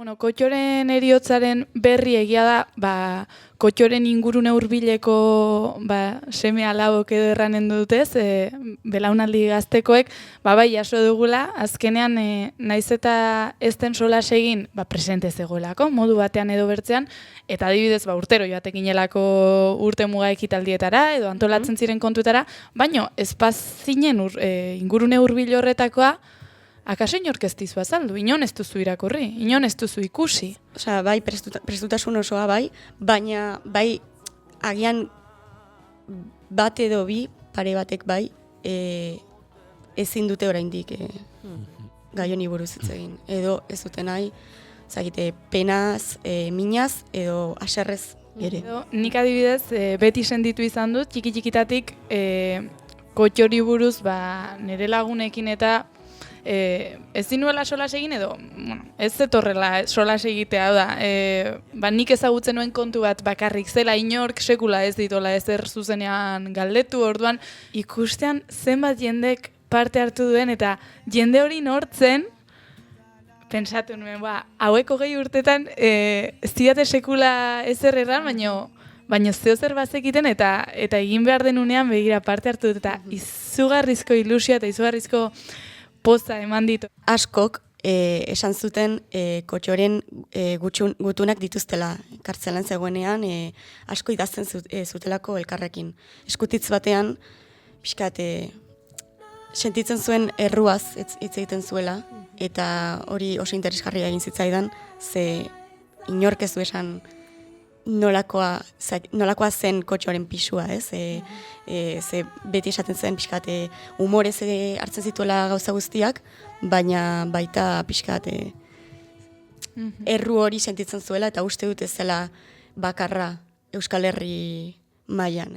Bueno, Kotxoren heriotzaren berri egia da, Kotxoren ingurune hurbileko seme alabok edo erranen dutez, belaunaldi gaztekoek, bai jaso dugula, azkenean naiz eta ez den solas egin, presente zegoelako, modu batean edo bertzean, eta adibidez, urtero joatekinelako urte muga ekitaldietara, edo antolatzen ziren kontuetara, baino ez zinen ingurune hurbil horretakoa, akaso inork ez dizu azaldu, inon ez duzu irakurri, inon ez duzu ikusi. Osea, bai, prestutasun osoa bai, baina bai agian bat edo bi, pare batek bai, ezin dute oraindik gai honi buruz hitz egin. Edo ez dute nahi, zagite, penaz, minaz, edo haserrez ere. Nik adibidez, beti senditu izan dut, txiki-txikitatik Kotxori buruz nire lagunekin eta ez dinuela solas egin edo, ez zetorrela solas egitea da, nik ezagutzen nuen kontu bat bakarrik zela inork sekula ez ditola ezer zuzenean galdetu orduan, ikustean zenbat jendek parte hartu duen eta jende hori nortzen, pensatu nuen, hauek 20 urtetan ez didate sekula ezer erran, baina zeo zer bazekiten eta egin behar denunean begira parte hartu dut eta izugarrizko ilusioa eta izugarrizko poza eman ditu. Askok esan zuten Kotxoren gutunak dituztela kartzelan zegoenean, asko idazten zutelako elkarrekin. Eskutitz batean, pixkat, sentitzen zuen erruaz hitz egiten zuela, eta hori oso interesgarria egin zitzaidan, ze inork ez du esan nolakoa zen Kotxoren pisua, ez? Ze beti esaten zen pixkat humorez hartzen zituela gauza guztiak, baina baita pixkat erru hori sentitzen zuela eta uste dut ez zela bakarra Euskal Herri mailan, ez?